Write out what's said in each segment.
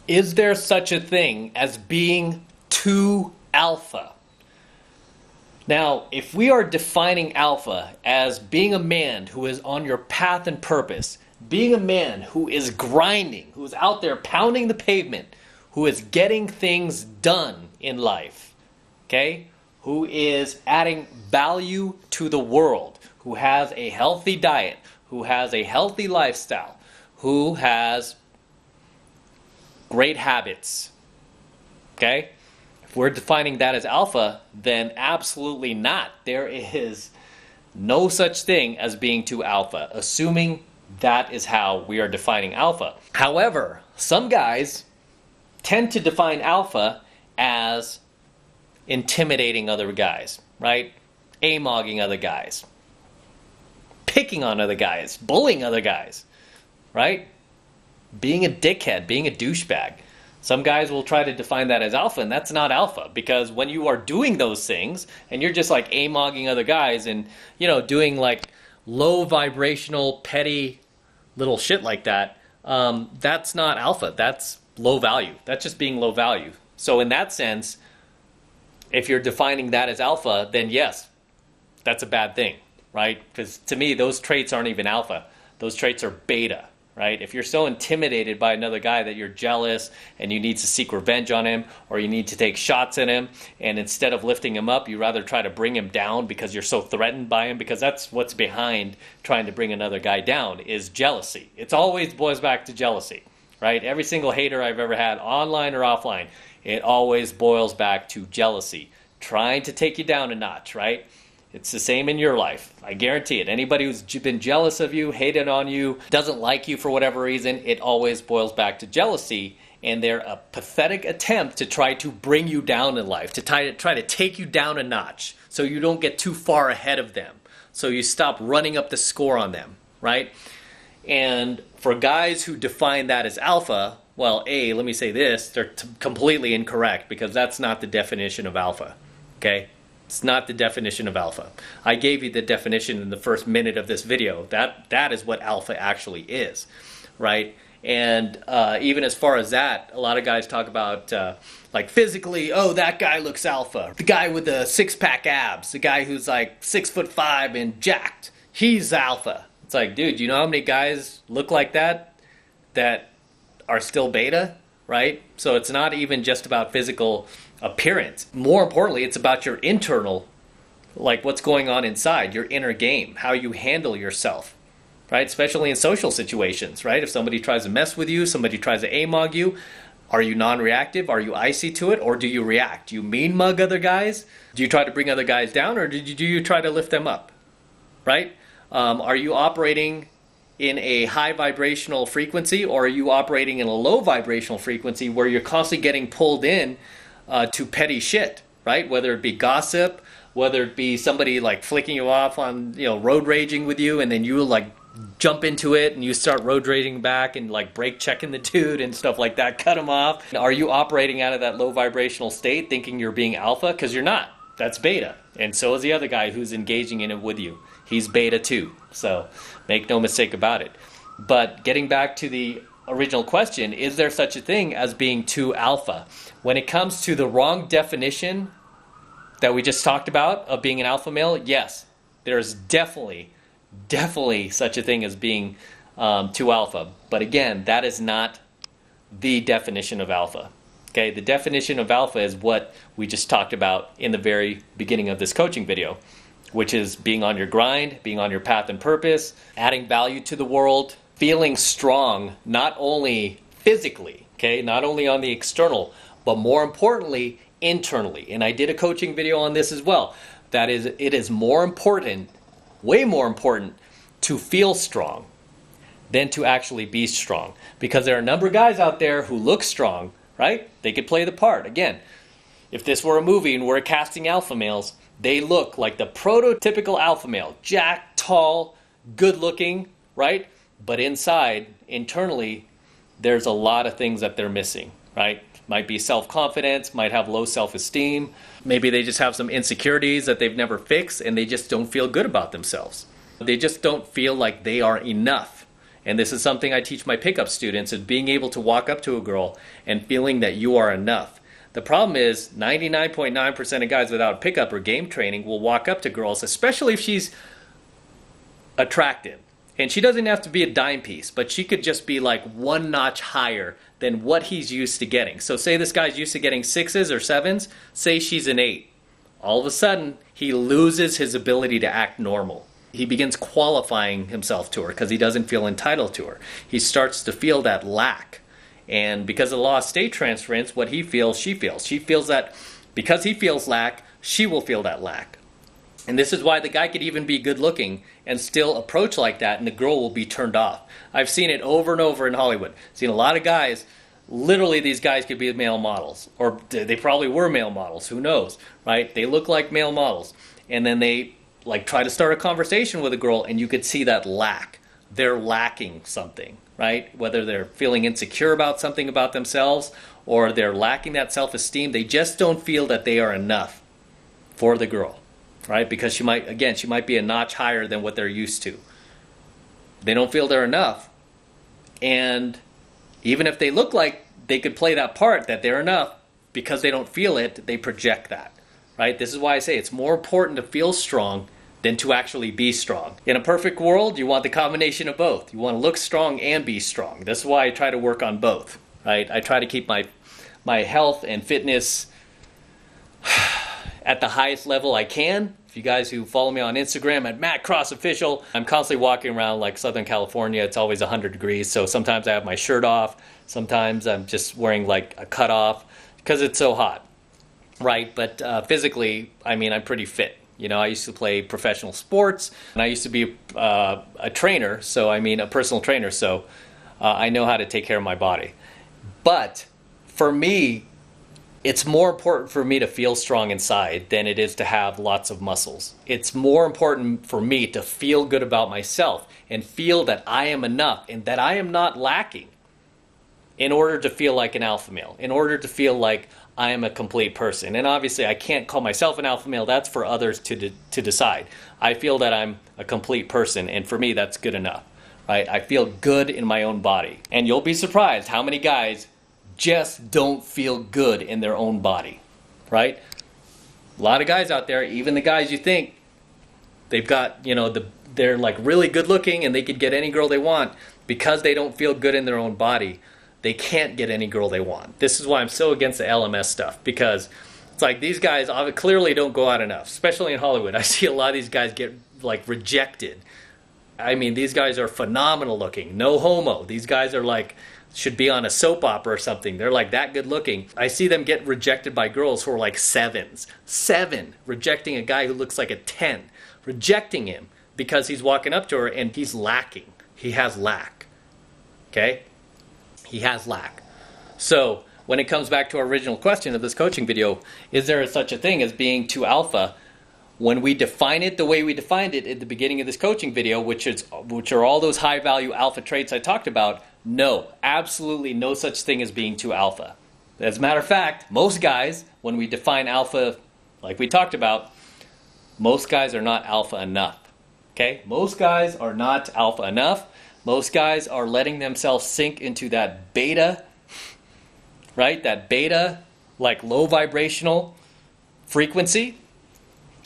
Is there such a thing as being too alpha? Now, if we are defining alpha as being a man who is on your path and purpose, being a man who is grinding, who is out there pounding the pavement, who is getting things done in life, okay? Who is adding value to the world, who has a healthy diet, who has a healthy lifestyle, who has great habits, okay? If we're defining that as alpha, then absolutely not. There is no such thing as being too alpha, assuming that is how we are defining alpha. However, some guys tend to define alpha as intimidating other guys, right? A-mogging other guys, picking on other guys, bullying other guys, right? Being a dickhead, being a douchebag. Some guys will try to define that as alpha, and that's not alpha, because when you are doing those things and you're just like A-mogging other guys and, you know, doing like low vibrational, petty little shit like that, that's not alpha. That's low value. That's just being low value. So in that sense, if you're defining that as alpha, then yes, that's a bad thing, right? Because to me, those traits aren't even alpha. Those traits are beta. Right? If you're so intimidated by another guy that you're jealous and you need to seek revenge on him, or you need to take shots at him, and instead of lifting him up, you rather try to bring him down because you're so threatened by him, because that's what's behind trying to bring another guy down, is jealousy. It's always boils back to jealousy, right? Every single hater I've ever had, online or offline, it always boils back to jealousy, trying to take you down a notch, right? It's the same in your life. I guarantee it. Anybody who's been jealous of you, hated on you, doesn't like you for whatever reason, it always boils back to jealousy. And they're a pathetic attempt to try to bring you down in life, to try to take you down a notch so you don't get too far ahead of them, so you stop running up the score on them, right? And for guys who define that as alpha, well, let me say this, they're completely incorrect, because that's not the definition of alpha, okay? It's not the definition of alpha. I gave you the definition in the first minute of this video. That is what alpha actually is, right? And even as far as that, a lot of guys talk about like physically, oh, that guy looks alpha. The guy with the six-pack abs, the guy who's like 6'5" and jacked, he's alpha. It's like, dude, you know how many guys look like that are still beta, right? So it's not even just about physical appearance. More importantly, it's about your internal, like what's going on inside, your inner game, how you handle yourself, right? Especially in social situations, right? If somebody tries to mess with you, somebody tries to A-mog you, are you non-reactive? Are you icy to it? Or do you react? Do you mean mug other guys? Do you try to bring other guys down, or do you try to lift them up, right? Are you operating in a high vibrational frequency, or are you operating in a low vibrational frequency where you're constantly getting pulled in to petty shit, right? Whether it be gossip, whether it be somebody like flicking you off on, you know, road raging with you, and then you like jump into it and you start road raging back and like brake checking the dude and stuff like that, cut him off. Are you operating out of that low vibrational state thinking you're being alpha? Because you're not. That's beta. And so is the other guy who's engaging in it with you. He's beta too. So make no mistake about it. But getting back to the original question, is there such a thing as being too alpha? When it comes to the wrong definition that we just talked about of being an alpha male, yes, there's definitely such a thing as being too alpha. But again, that is not the definition of alpha. Okay, the definition of alpha is what we just talked about in the very beginning of this coaching video, which is being on your grind, being on your path and purpose, adding value to the world, feeling strong, not only physically, okay, not only on the external, but more importantly, internally. And I did a coaching video on this as well. That is, it is more important, way more important, to feel strong than to actually be strong. Because there are a number of guys out there who look strong, right? They could play the part. Again, if this were a movie and we're casting alpha males, they look like the prototypical alpha male. Jacked, tall, good looking, right? But inside, internally, there's a lot of things that they're missing, right? Might be self-confidence, might have low self-esteem. Maybe they just have some insecurities that they've never fixed and they just don't feel good about themselves. They just don't feel like they are enough. And this is something I teach my pickup students, is being able to walk up to a girl and feeling that you are enough. The problem is 99.9% of guys without pickup or game training will walk up to girls, especially if she's attractive. And she doesn't have to be a dime piece, but she could just be like one notch higher than what he's used to getting. So say this guy's used to getting 6s or 7s, say she's an 8. All of a sudden, he loses his ability to act normal. He begins qualifying himself to her because he doesn't feel entitled to her. He starts to feel that lack. And because of the law of state transference, what he feels, she feels. She feels that because he feels lack, she will feel that lack. And this is why the guy could even be good looking and still approach like that, and the girl will be turned off. I've seen it over and over in Hollywood. Seen a lot of guys, literally these guys could be male models, or they probably were male models, who knows, right? They look like male models. And then they like try to start a conversation with a girl, and you could see that lack. They're lacking something, right? Whether they're feeling insecure about something about themselves, or they're lacking that self-esteem, they just don't feel that they are enough for the girl, right? Because she might be a notch higher than what they're used to. They don't feel they're enough. And even if they look like they could play that part, that they're enough, because they don't feel it, they project that, right? This is why I say it's more important to feel strong than to actually be strong. In a perfect world, you want the combination of both. You want to look strong and be strong. This is why I try to work on both, right? I try to keep my health and fitness at the highest level I can. If you guys who follow me on Instagram at MattCrossOfficial, I'm constantly walking around like Southern California. It's always 100 degrees, so sometimes I have my shirt off. Sometimes I'm just wearing like a cutoff because it's so hot, right? But physically, I mean, I'm pretty fit. You know, I used to play professional sports, and I used to be a trainer, so I mean a personal trainer, so I know how to take care of my body. But for me, it's more important for me to feel strong inside than it is to have lots of muscles. It's more important for me to feel good about myself and feel that I am enough and that I am not lacking in order to feel like an alpha male, in order to feel like I am a complete person. And obviously I can't call myself an alpha male. That's for others to decide. I feel that I'm a complete person, and for me that's good enough, right? I feel good in my own body. And you'll be surprised how many guys just don't feel good in their own body, right? A lot of guys out there, even the guys you think they've got, you know, they're like really good looking and they could get any girl they want, because they don't feel good in their own body, they can't get any girl they want. This is why I'm so against the LMS stuff, because it's like these guys clearly don't go out enough, especially in Hollywood. I see a lot of these guys get like rejected. I mean, these guys are phenomenal looking, no homo. These guys are like, should be on a soap opera or something. They're like that good looking. I see them get rejected by girls who are like 7s. 7, rejecting a guy who looks like a 10. Rejecting him because he's walking up to her and he's lacking. He has lack. Okay? He has lack. So when it comes back to our original question of this coaching video, is there such a thing as being too alpha? When we define it the way we defined it at the beginning of this coaching video, which are all those high value alpha traits I talked about, no, absolutely no such thing as being too alpha. As a matter of fact, most guys, when we define alpha like we talked about, most guys are not alpha enough. Okay? Most guys are not alpha enough. Most guys are letting themselves sink into that beta, right? That beta, like low vibrational frequency,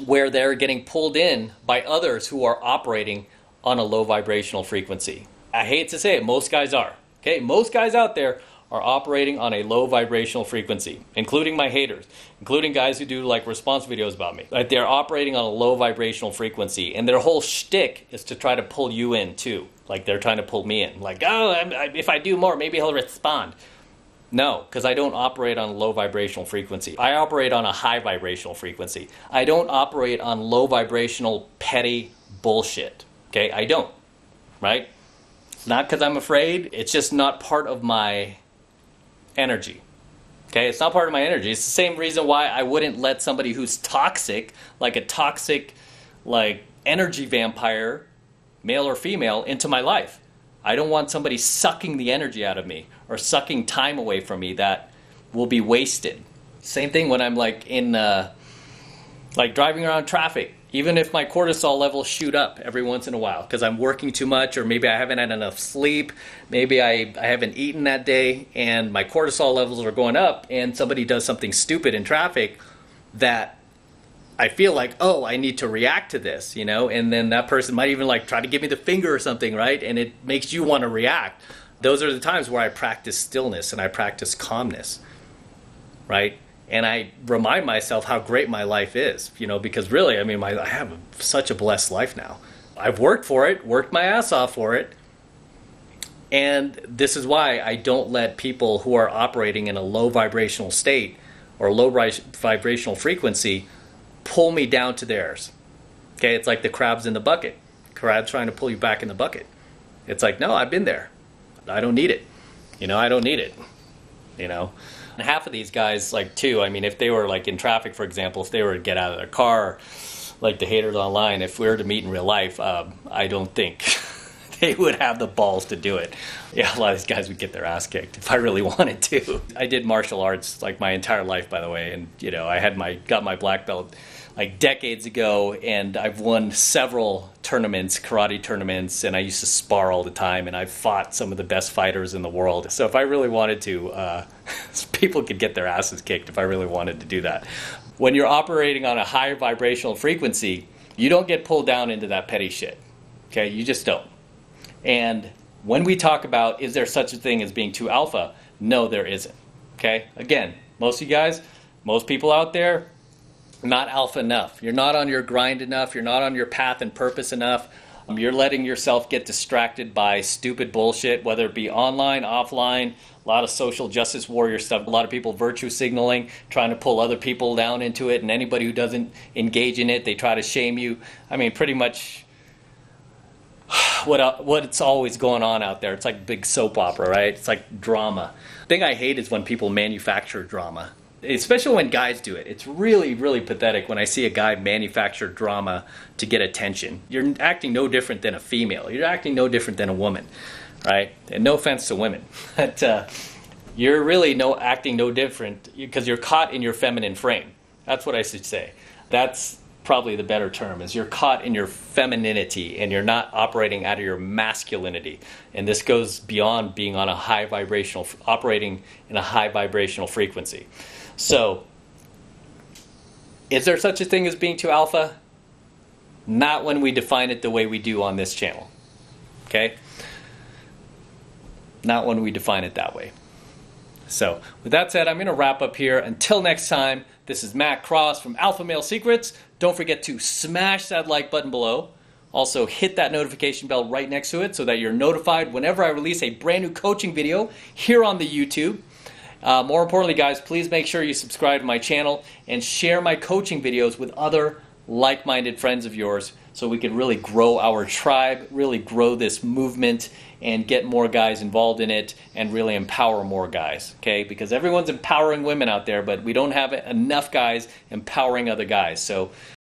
where they're getting pulled in by others who are operating on a low vibrational frequency. I hate to say it, most guys are. Okay, most guys out there are operating on a low vibrational frequency, including my haters, including guys who do like response videos about me. Right? They're operating on a low vibrational frequency, and their whole shtick is to try to pull you in too. Like they're trying to pull me in. Like, oh, if I do more, maybe he'll respond. No, because I don't operate on a low vibrational frequency. I operate on a high vibrational frequency. I don't operate on low vibrational petty bullshit. Okay, I don't. Right? Not because I'm afraid. It's just not part of my energy. Okay, it's not part of my energy. It's the same reason why I wouldn't let somebody who's toxic, like a toxic, like energy vampire, male or female, into my life. I don't want somebody sucking the energy out of me or sucking time away from me that will be wasted. Same thing when I'm like in, like driving around traffic Even if my cortisol levels shoot up every once in a while because I'm working too much, or maybe I haven't had enough sleep, maybe I haven't eaten that day and my cortisol levels are going up, and somebody does something stupid in traffic that I feel like, oh, I need to react to this, you know, and then that person might even like try to give me the finger or something, right? And it makes you want to react. Those are the times where I practice stillness and I practice calmness, right? And I remind myself how great my life is, you know, because really, I mean, I have such a blessed life now. I've worked for it, worked my ass off for it. And this is why I don't let people who are operating in a low vibrational state or low vibrational frequency pull me down to theirs. Okay, it's like the crabs in the bucket. Crabs trying to pull you back in the bucket. It's like, no, I've been there. I don't need it. You know, I don't need it. You know? And half of these guys, like, too, I mean, if they were, like, in traffic, for example, if they were to get out of their car, like the haters online, if we were to meet in real life, I don't think they would have the balls to do it. Yeah, a lot of these guys would get their ass kicked if I really wanted to. I did martial arts, like, my entire life, by the way, and, you know, I got my black belt like decades ago, and I've won several tournaments, karate tournaments, and I used to spar all the time, and I've fought some of the best fighters in the world. So if I really wanted to, people could get their asses kicked if I really wanted to do that. When you're operating on a higher vibrational frequency, you don't get pulled down into that petty shit. Okay, you just don't. And when we talk about, is there such a thing as being too alpha? No, there isn't. Okay, again, most of you guys, most people out there, not alpha enough. You're not on your grind enough. You're not on your path and purpose enough. You're letting yourself get distracted by stupid bullshit, whether it be online, offline, a lot of social justice warrior stuff, a lot of people virtue signaling, trying to pull other people down into it, and anybody who doesn't engage in it, they try to shame you. I mean, pretty much what's always going on out there. It's like big soap opera, right? It's like drama. The thing I hate is when people manufacture drama. Especially when guys do it. It's really, really pathetic when I see a guy manufacture drama to get attention. You're acting no different than a female. You're acting no different than a woman, right? And no offense to women, but you're really acting no different because you're caught in your feminine frame. That's what I should say. That's probably the better term, is you're caught in your femininity and you're not operating out of your masculinity. And this goes beyond being on a high vibrational, operating in a high vibrational frequency. So, is there such a thing as being too alpha? Not when we define it the way we do on this channel. Okay? Not when we define it that way. So, with that said, I'm going to wrap up here. Until next time, this is Matt Cross from Alpha Male Secrets. Don't forget to smash that like button below. Also, hit that notification bell right next to it so that you're notified whenever I release a brand new coaching video here on the YouTube. More importantly, guys, please make sure you subscribe to my channel and share my coaching videos with other like-minded friends of yours so we can really grow our tribe, really grow this movement, and get more guys involved in it and really empower more guys, okay? Because everyone's empowering women out there, but we don't have enough guys empowering other guys. So